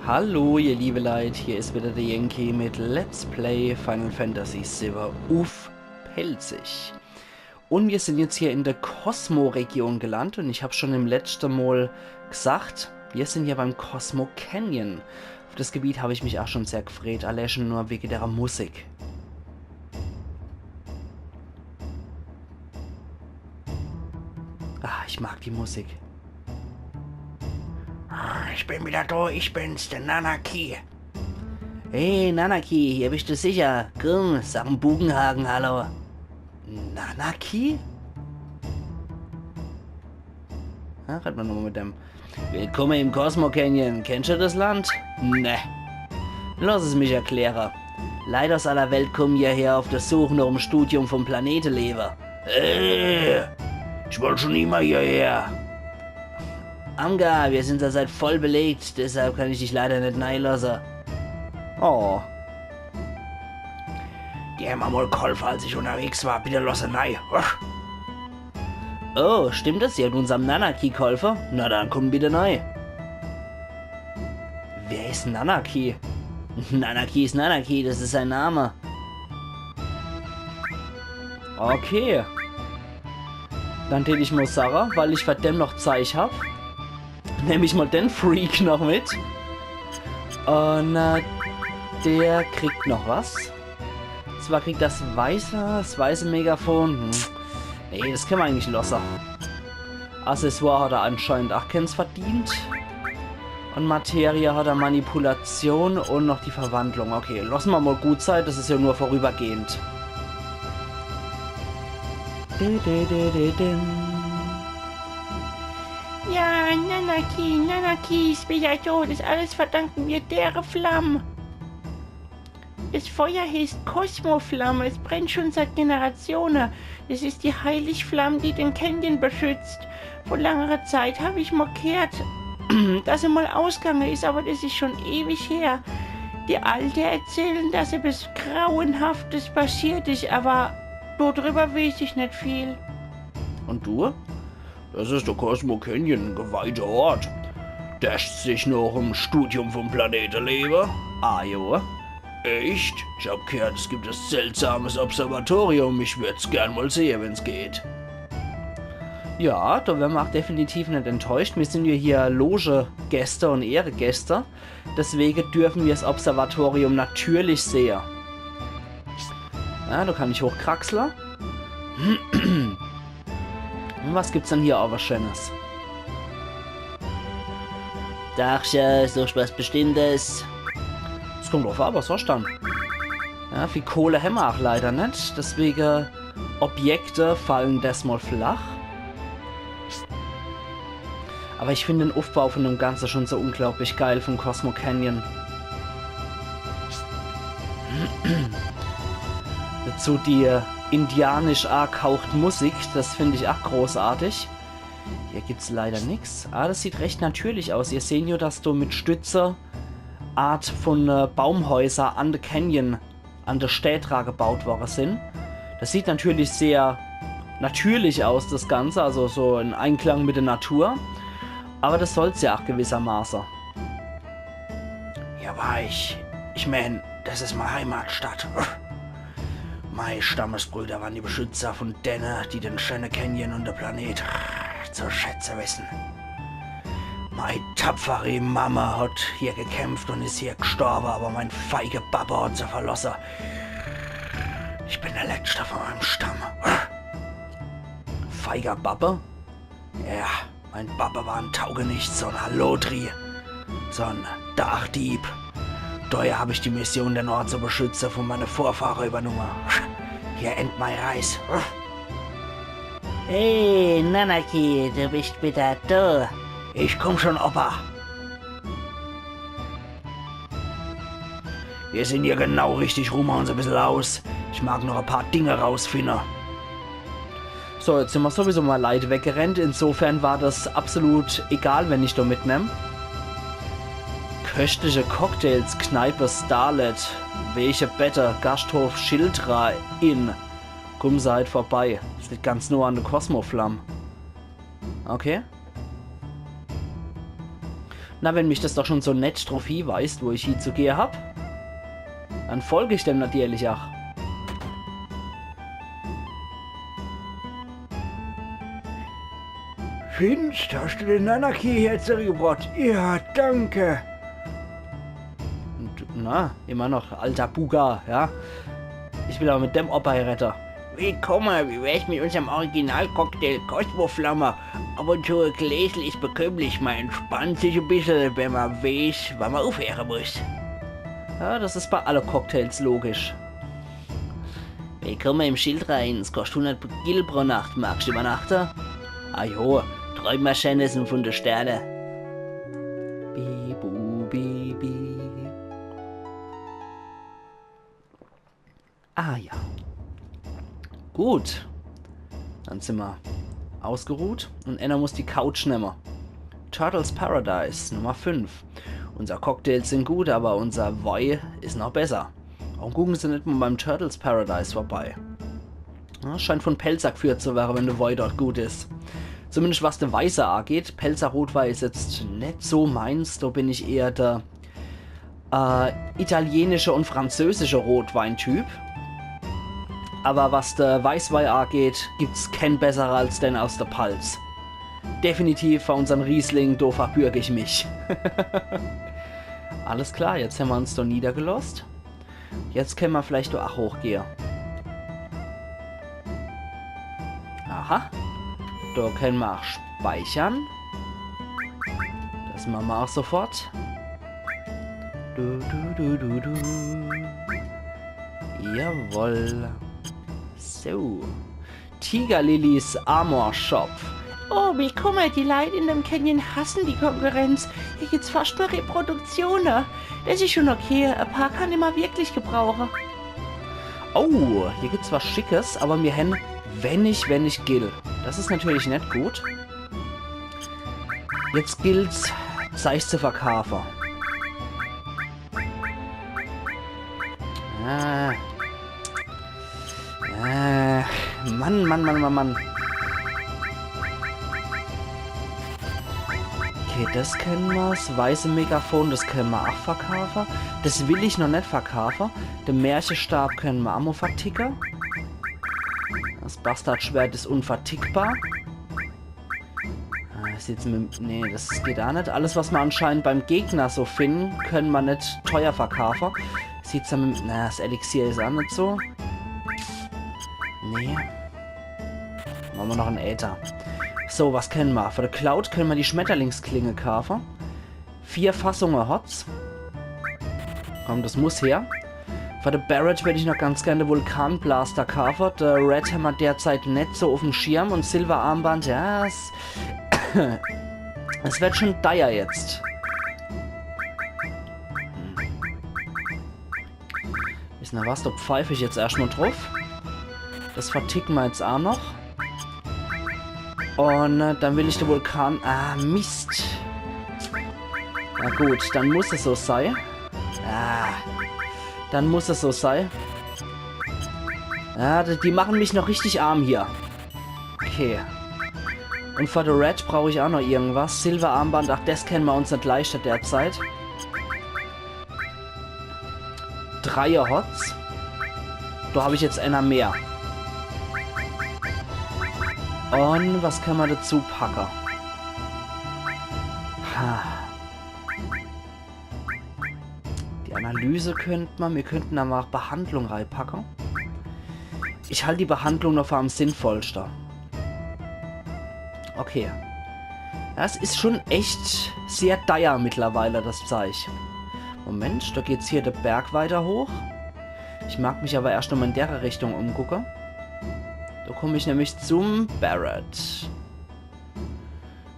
Hallo ihr liebe Leute, hier ist wieder der Yankee mit Let's Play Final Fantasy VII Uff Pelzig. Und wir sind jetzt hier in der Cosmo-Region gelandet und ich habe schon im letzten Mal gesagt, wir sind hier beim Cosmo Canyon. Auf das Gebiet habe ich mich auch schon sehr gefreut, allein schon nur wegen der Musik. Ah, ich mag die Musik. Ich bin wieder da, ich bin's, der Nanaki. Hey Nanaki, hier bist du sicher? Komm, sag einen Bugenhagen, hallo. Nanaki? Ja, reden wir nochmal mit dem. Willkommen im Cosmo Canyon. Kennst du das Land? Ne. Lass es mich erklären. Leider aus aller Welt kommen hierher auf der Suche nach dem Studium vom Planetenleber. Ich wollte schon immer hierher. Amga, wir sind zurzeit voll belegt, deshalb kann ich dich leider nicht reinlassen. Oh. Die haben mir mal geholfen, als ich unterwegs war. Bitte lass rein. Oh, stimmt das? Ihr habt unserem Nanaki geholfen? Na dann komm bitte rein. Wer ist Nanaki? Nanaki ist Nanaki, das ist sein Name. Okay. Dann täte ich mal Sarah, weil ich verdammt noch Zeit habe. Nehme ich mal den Freak noch mit. Und der kriegt noch was. Zwar kriegt das weiße Megafon. Nee, das können wir eigentlich loser. Accessoire hat er anscheinend auch keins verdient. Und Materie hat er Manipulation und noch die Verwandlung. Okay, lassen wir mal gut sein, das ist ja nur vorübergehend. Ja, Nanaki ist wieder da. Das alles verdanken wir der Flamme. Das Feuer heißt Kosmoflamme. Es brennt schon seit Generationen. Es ist die Heiligflamme, die den Canyon beschützt. Vor langer Zeit habe ich mal gehört, dass er mal ausgegangen ist, aber das ist schon ewig her. Die Alten erzählen, dass etwas Grauenhaftes passiert ist, aber darüber weiß ich nicht viel. Und du? Das ist der Cosmo Canyon, ein geweihter Ort. Der sich noch im Studium vom Planetenleber. Ah, jo. Echt? Ich hab gehört, es gibt ein seltsames Observatorium. Ich würd's gern mal sehen, wenn's geht. Ja, da werden wir auch definitiv nicht enttäuscht. Wir sind ja hier Loge-Gäste und Ehrengäste. Deswegen dürfen wir das Observatorium natürlich sehen. Ja, da kann ich hochkraxeln. Und was gibt's denn hier aber Schönes? Dachchen, ist doch was Bestimmtes. Es kommt drauf an, was hast du dann? Ja, viel Kohle haben wir auch leider nicht. Deswegen Objekte fallen das mal flach. Aber ich finde den Aufbau von dem Ganzen schon so unglaublich geil vom Cosmo Canyon. Dazu die indianisch angehauchte Musik, das finde ich auch großartig. Hier gibt es leider nichts. Ah, das sieht recht natürlich aus. Ihr seht ja, dass du mit Stütze Art von Baumhäuser an der Canyon, an der Städtra gebaut worden sind. Das sieht natürlich sehr natürlich aus, das Ganze, also so in Einklang mit der Natur. Aber das soll es ja auch gewissermaßen. Ja, war ich. Ich mein, das ist meine Heimatstadt. Meine Stammesbrüder waren die Beschützer von denen, die den schönen Canyon und der Planet zu schätzen wissen. Meine tapfere Mama hat hier gekämpft und ist hier gestorben, aber mein feige Papa hat sie verlassen. Ich bin der Letzte von meinem Stamm. Feiger Papa? Ja, mein Papa war ein Taugenichts, so ein Hallotri, so ein Dachdieb. Daher habe ich die Mission, den Ort zu beschützen, von meinen Vorfahren übernommen. Hier endet mein Reis. Hey, Nanaki, du bist wieder da. Ich komm schon, Opa. Wir sind hier genau richtig, ruhen wir uns ein bisschen aus. Ich mag noch ein paar Dinge rausfinden. So, jetzt sind wir sowieso mal Leute weggerannt. Insofern war das absolut egal, wenn ich da mitnehme. Köstliche Cocktails, Kneipe Starlet, welche Better, Gasthof Schildra Inn. Komm, seid vorbei. Das liegt ganz nur an der Cosmoflamme. Okay. Na, wenn mich das doch schon so nett drauf hinweist, wo ich hinzugehen hab, dann folge ich dem natürlich auch. Finst, hast du den Nanaki hier zurückgebracht? Ja, danke. Und, na, immer noch alter Buga, ja. Ich will aber mit dem Opa retten. Willkommen, wie wär's mit unserem Originalcocktail Cosmoflamme? Aber so ein Gläsel ist bekömmlich, man entspannt sich ein bisschen, wenn man weiß, wann man aufhören muss. Ja, das ist bei allen Cocktails logisch. Willkommen im Schildrein, es kostet 100 Gil pro Nacht, magst du übernachten? Ah jo, träum mal Schönes von der Sterne. Bibu, bibi. Ah ja. Gut. Dann sind wir ausgeruht und Anna muss die Couch nehmen. Turtles Paradise Nummer 5. Unser Cocktails sind gut, aber unser Weih ist noch besser. Warum gucken sie nicht mal beim Turtles Paradise vorbei? Ja, scheint von Pelzer geführt zu werden, wenn der Weih dort gut ist. Zumindest was der Weiße angeht. Pelzer Rotwein ist jetzt nicht so meins. Da bin ich eher der italienische und französische Rotweintyp. Aber was der Weißwein angeht, gibt's keinen besseren als den aus der Palz. Definitiv bei unseren Riesling, da verbürge ich mich. Alles klar, jetzt haben wir uns da niedergelost. Jetzt können wir vielleicht auch hochgehen. Aha. Da können wir auch speichern. Das machen wir auch sofort. Jawohl. So. Tigerlilys Armor Shop. Oh, willkommen, die Leute in dem Canyon hassen die Konkurrenz. Hier gibt's fast nur Reproduktionen. Das ist schon okay, ein paar kann ich mal wirklich gebrauchen. Oh, hier gibt's was Schickes, aber wir haben wenn ich gill. Das ist natürlich nicht gut. Jetzt gilt's, Zeich zu verkaufen. Mann. Okay, das können wir. Das weiße Megafon, das können wir auch verkaufen. Das will ich noch nicht verkaufen. Den Märchenstab können wir auch mal verticken. Das Bastardschwert ist unvertickbar. Nee, das geht auch nicht. Alles, was wir anscheinend beim Gegner so finden, können wir nicht teuer verkaufen. Sieht's dann mit... Na, das Elixier ist auch nicht so. Nee. Machen wir noch einen Äther. So, was können wir? Für die Cloud können wir die Schmetterlingsklinge kaufen. 4 Fassungen Hots. Komm, das muss her. Für den Barrett würde ich noch ganz gerne Vulkanblaster kaufen. Der Red haben wir derzeit nicht so auf dem Schirm. Und Silver Armband, ja, es wird schon dire jetzt. Wissen ihr was, da pfeife ich jetzt erstmal drauf. Das verticken wir jetzt auch noch. Und dann will ich den Vulkan... Ah, Mist. Na gut, dann muss es so sein. Dann muss es so sein. Ja, die machen mich noch richtig arm hier. Okay. Und für The Red brauche ich auch noch irgendwas. Silberarmband, ach, das kennen wir uns nicht leichter derzeit. 3 Hots. Da habe ich jetzt einer mehr. Und was kann man dazu packen? Die Analyse wir könnten aber auch Behandlung reinpacken. Ich halte die Behandlung noch für am sinnvollsten. Okay. Das ist schon echt sehr dire mittlerweile, das Zeichen. Moment, da geht's hier der Berg weiter hoch. Ich mag mich aber erst noch mal in der Richtung umgucken. Da komme ich nämlich zum Barrett.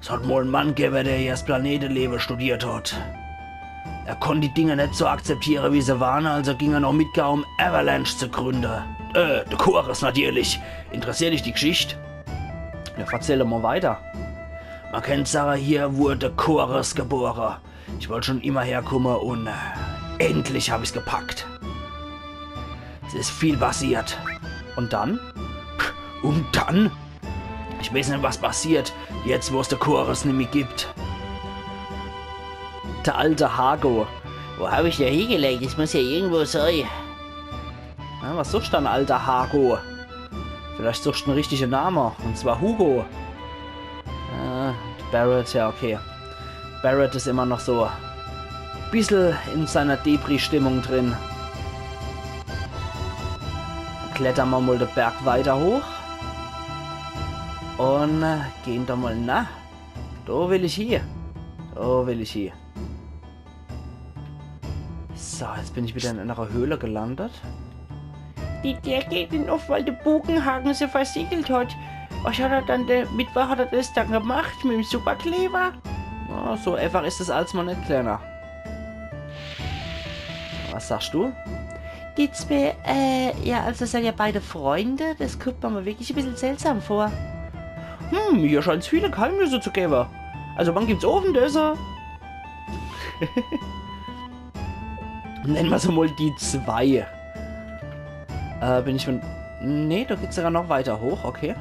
Es hat mal einen Mann gegeben, der hier das Planetenleben studiert hat. Er konnte die Dinge nicht so akzeptieren, wie sie waren, also ging er noch mitgegangen, um Avalanche zu gründen. Der Chorus natürlich. Interessiert dich die Geschichte? Ja, erzähl mal weiter. Man kennt sagen, hier wurde Chorus geboren. Ich wollte schon immer herkommen und endlich habe ich es gepackt. Es ist viel passiert. Und dann? Und dann? Ich weiß nicht, was passiert, jetzt wo es der Chorus nicht mehr gibt. Der alte Hago. Wo habe ich den hingelegt? Das muss ja irgendwo sein. Ja, was suchst du dann, alter Hago? Vielleicht suchst du einen richtigen Namen. Und zwar Hugo. Barrett, ja okay. Barrett ist immer noch so ein bisschen in seiner Depri-Stimmung drin. Klettern wir mal den Berg weiter hoch. Und gehen da mal nach. Da will ich hier. Da will ich hier. So, jetzt bin ich wieder in einer Höhle gelandet. Der geht ihn auf, weil der Bogenhaken sie versiegelt hat. Was hat er dann, mit was hat er das dann gemacht? Mit dem Superkleber? Ja, so einfach ist es als man nicht kleiner. Was sagst du? Die zwei, ja, also sind ja beide Freunde. Das kommt mir mal wirklich ein bisschen seltsam vor. Hier scheint es viele Geheimnisse zu geben. Also wann gibt's Ofendöser? Nennen wir so mal die zwei. Bin ich von... Nee, da geht's sogar noch weiter hoch, okay.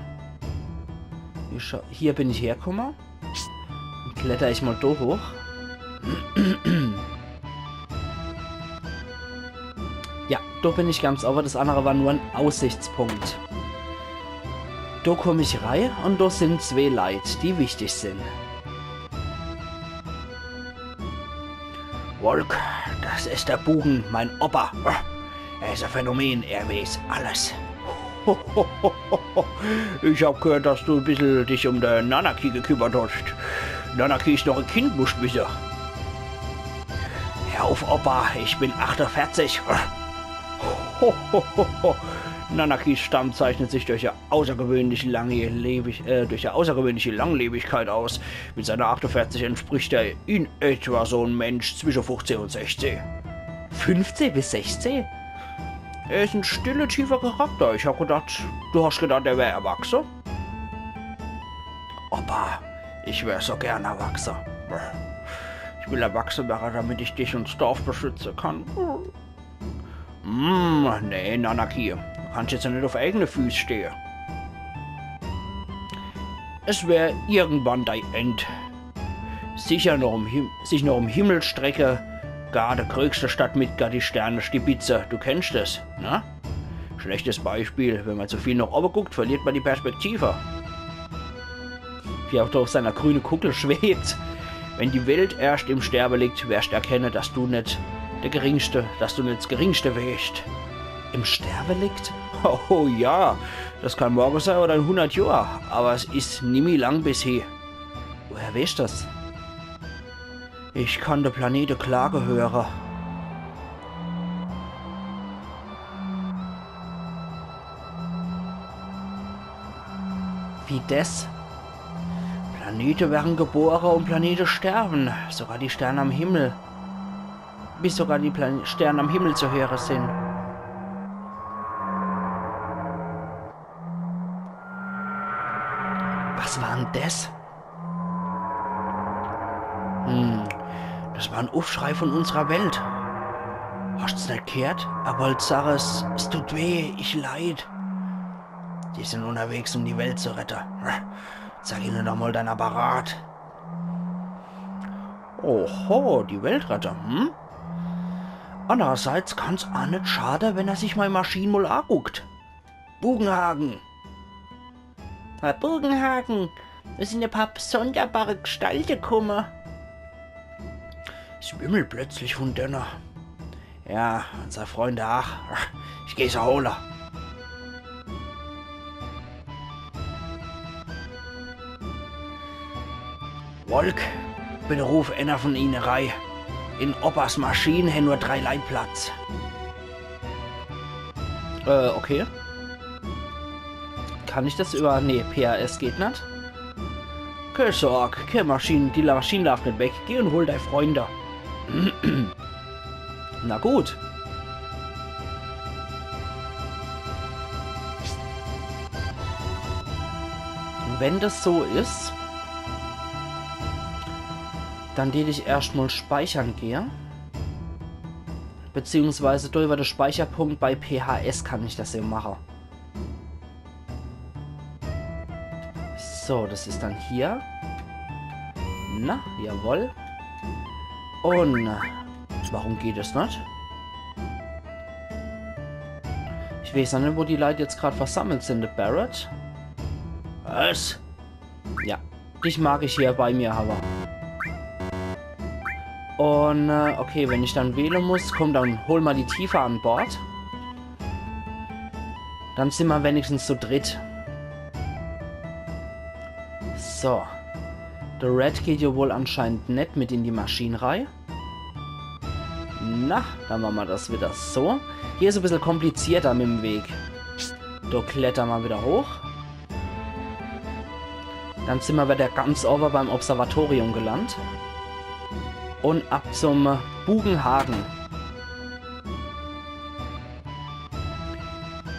Hier bin ich hergekommen. Dann kletter ich mal da hoch. Ja, da bin ich ganz over. Das andere war nur ein Aussichtspunkt. Da komme ich rein und da sind zwei Leute, die wichtig sind. Volk, das ist der Bugen, mein Opa. Er ist ein Phänomen, er weiß alles. Ich hab gehört, dass du ein bisschen dich um den Nanaki gekümmert hast. Nanaki ist noch ein Kind, musst du wissen. Hör auf, Opa, ich bin 48. Nanakis Stamm zeichnet sich durch eine außergewöhnliche Langlebigkeit aus. Mit seiner 48 entspricht er in etwa so ein Mensch zwischen 15 und 16. 15 bis 16? Er ist ein stiller, tiefer Charakter. Ich hab gedacht, du hast gedacht, er wäre erwachsen. Opa, ich wäre so gern erwachsen. Ich will erwachsen werden, damit ich dich und das Dorf beschützen kann. Nee, Nanaki. Du kannst jetzt ja nicht auf eigene Füße stehen. Es wäre irgendwann dein End. Sich noch um Himmel strecke, gar der größte Stadt mit gar die Sterne stibitze. Du kennst das, ne? Schlechtes Beispiel, wenn man zu viel nach oben guckt, verliert man die Perspektive. Wie auch da auf seiner grünen Kugel schwebt. Wenn die Welt erst im Sterben liegt, wirst du erkennen, dass du nicht das Geringste wärst. Im Sterben liegt? Oh ja, das kann morgen sein oder in 100 Jahren, aber es ist nimmer lang bis hier. Woher weißt du das? Ich kann den Planeten Klage hören. Wie das? Planeten werden geboren und Planeten sterben, sogar die Sterne am Himmel. Bis sogar die Sterne am Himmel zu hören sind. Was war denn das? Das war ein Aufschrei von unserer Welt. Hast du's nicht gehört? Er wollte sagen, es tut weh, ich leid. Die sind unterwegs, um die Welt zu retten. Zeig ihnen doch mal dein Apparat. Oho, die Weltretter, Andererseits kann's auch nicht schade, wenn er sich meine Maschine mal anguckt. Bugenhagen. Herr Bogenhagen, es sind ein paar sonderbare Gestalten gekommen. Es wimmelt plötzlich von denen. Ja, unsere Freunde auch. Ich geh sie holen. Volk, bitte ruf einer von ihnen rein. In Opas Maschinen haben nur 3 Leute Platz. Okay. Kann ich das über... Nee, PHS geht nicht. Keine Sorge, die Maschine darf nicht weg. Geh und hol deine Freunde. Na gut. Wenn das so ist, dann will ich erstmal speichern gehen. Beziehungsweise über den Speicherpunkt bei PHS kann ich das eben machen. So, das ist dann hier. Na, jawohl. Und warum geht es nicht? Ich weiß nicht, wo die Leute jetzt gerade versammelt sind. Der Barrett? Was? Ja, dich mag ich hier bei mir, aber. Und, okay, wenn ich dann wählen muss, komm, dann hol mal die Tiefe an Bord. Dann sind wir wenigstens zu dritt. So. Der Red geht ja wohl anscheinend nicht mit in die Maschinenreihe. Na, dann machen wir das wieder so. Hier ist ein bisschen komplizierter mit dem Weg. Da klettern wir wieder hoch. Dann sind wir wieder ganz over beim Observatorium gelandet. Und ab zum Bugenhagen.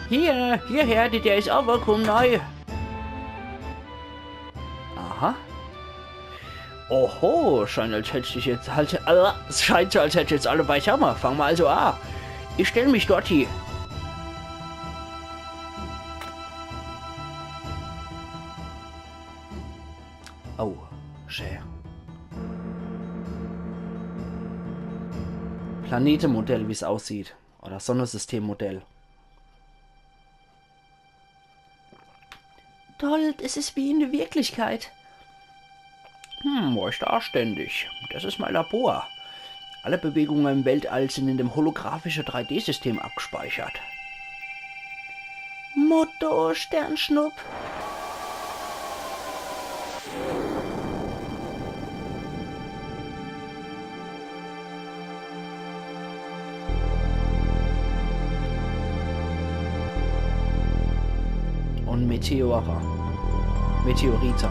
Hierher, der ist aber komm neu. Aha. Oho, scheint als hätte ich jetzt halt. Es scheint so, als hätte jetzt alle beisammen. Fangen wir also an. Ich stelle mich dort hier. Oh, schön. Planetenmodell, wie es aussieht. Oder Sonnensystemmodell. Toll, es ist wie in der Wirklichkeit. Wo ist da ständig? Das ist mein Labor. Alle Bewegungen im Weltall sind in dem holographischen 3D-System abgespeichert. Motto, Sternschnupp. Und Meteore. Meteorite.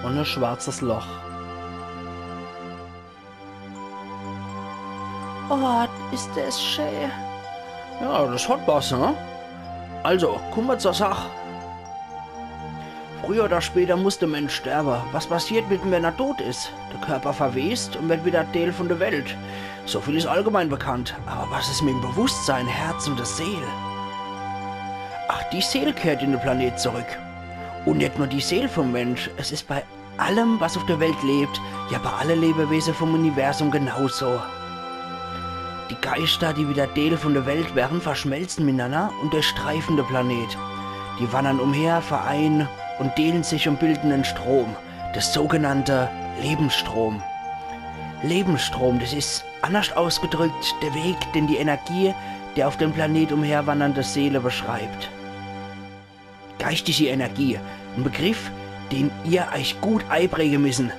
Und ein schwarzes Loch. Oh, ist das schön. Ja, das hat was, ne? Also, kommen wir zur Sache. Früher oder später muss der Mensch sterben. Was passiert mit ihm, wenn er tot ist? Der Körper verwest und wird wieder Teil von der Welt. So viel ist allgemein bekannt. Aber was ist mit dem Bewusstsein, Herz und der Seele? Ach, die Seele kehrt in den Planet zurück. Und nicht nur die Seele vom Mensch. Es ist bei allem, was auf der Welt lebt, ja bei allen Lebewesen vom Universum genauso. Die Geister, die wieder Teil von der Welt wären, verschmelzen miteinander und durchstreifen den Planet. Die wandern umher, vereinen und dehnen sich und bilden einen Strom. Das sogenannte Lebensstrom. Lebensstrom, das ist, anders ausgedrückt, der Weg, den die Energie der auf dem Planet umherwandernde Seele beschreibt. Geistige Energie, ein Begriff, den ihr euch gut einprägen müssen.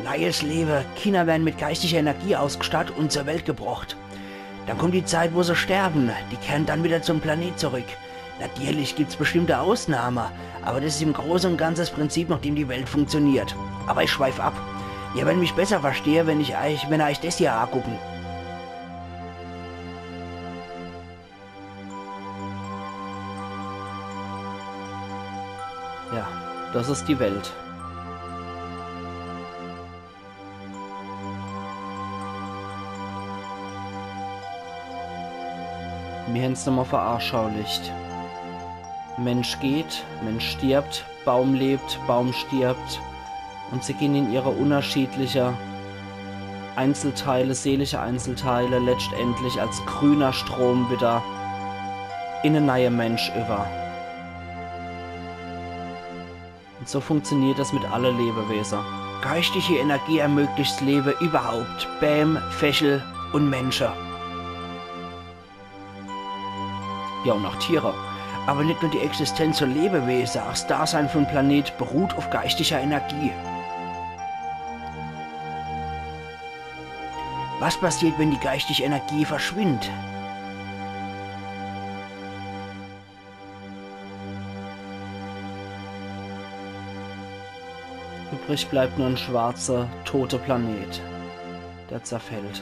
Neues Leben, Kinder werden mit geistiger Energie ausgestattet und zur Welt gebracht. Dann kommt die Zeit, wo sie sterben, die kehren dann wieder zum Planet zurück. Natürlich gibt's bestimmte Ausnahmen, aber das ist im Großen und Ganzen das Prinzip, nach dem die Welt funktioniert. Aber ich schweife ab. Ihr werdet mich besser verstehen, wenn ihr euch das hier angucken. Ja, das ist die Welt. Mir hätt's nochmal veranschaulicht. Mensch geht, Mensch stirbt, Baum lebt, Baum stirbt. Und sie gehen in ihre unterschiedlichen Einzelteile, seelische Einzelteile, letztendlich als grüner Strom wieder in einen neuen Mensch über. Und so funktioniert das mit allen Lebewesen. Geistige Energie ermöglicht das Leben überhaupt. Bäm, Fächel und Menschen. Ja, und auch Tiere. Aber nicht nur die Existenz von Lebewesen, auch das Dasein von Planet beruht auf geistiger Energie. Was passiert, wenn die geistige Energie verschwindet? Übrig bleibt nur ein schwarzer, toter Planet, der zerfällt.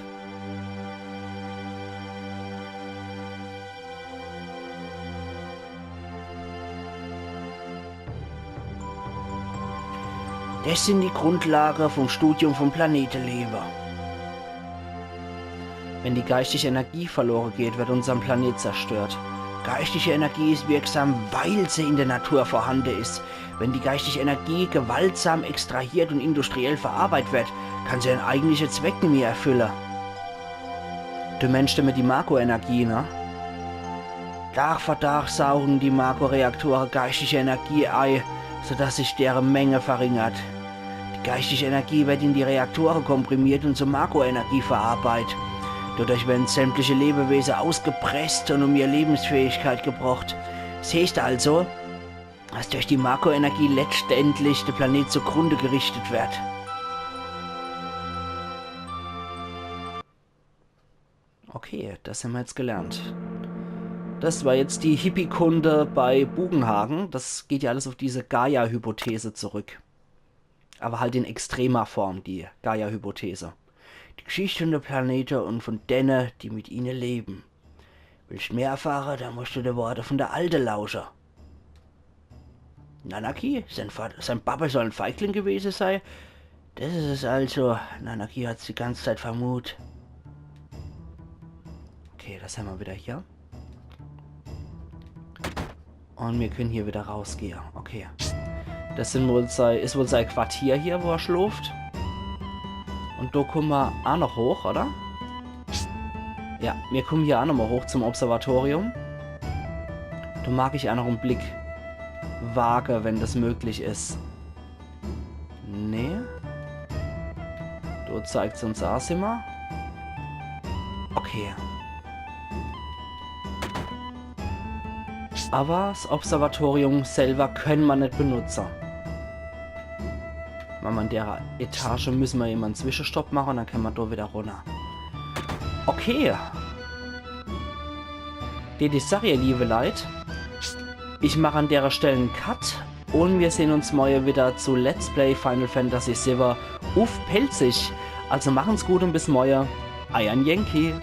Das sind die Grundlagen vom Studium vom Planetenleben. Wenn die geistige Energie verloren geht, wird unser Planet zerstört. Geistige Energie ist wirksam, weil sie in der Natur vorhanden ist. Wenn die geistige Energie gewaltsam extrahiert und industriell verarbeitet wird, kann sie ihren eigentlichen Zweck nicht mehr erfüllen. Du meinst damit die Makroenergie, ne? Tag für Tag saugen die Makroreaktoren geistige Energie ein, sodass sich deren Menge verringert. Die geistige Energie wird in die Reaktoren komprimiert und zur Makroenergie verarbeitet. Dadurch werden sämtliche Lebewesen ausgepresst und um ihre Lebensfähigkeit gebracht. Siehst du also, dass durch die Makroenergie letztendlich der Planet zugrunde gerichtet wird. Okay, das haben wir jetzt gelernt. Das war jetzt die Hippie-Kunde bei Bugenhagen. Das geht ja alles auf diese Gaia-Hypothese zurück. Aber halt in extremer Form, die Gaia-Hypothese. Die Geschichte der Planeten und von denen, die mit ihnen leben. Willst du mehr erfahren, dann musst du die Worte von der Alte lauschen. Nanaki, sein Papa soll ein Feigling gewesen sein. Das ist es also. Nanaki hat es die ganze Zeit vermutet. Okay, das haben wir wieder hier. Und wir können hier wieder rausgehen. Okay. Das ist wohl sein Quartier hier, wo er schläft. Und da kommen wir auch noch hoch, oder? Ja, wir kommen hier auch noch mal hoch zum Observatorium. Da mag ich auch noch einen Blick wagen, wenn das möglich ist. Nee. Da zeigt es uns auch immer. Okay. Aber das Observatorium selber können wir nicht benutzen. Wenn man in der Etage müssen wir immer einen Zwischenstopp machen, dann können wir da wieder runter. Okay. Die Sache, liebe Leute. Ich mache an der Stelle einen Cut und wir sehen uns morgen wieder zu Let's Play Final Fantasy VII auf Pelzig. Also machen's gut und bis morgen. Euer Yankee.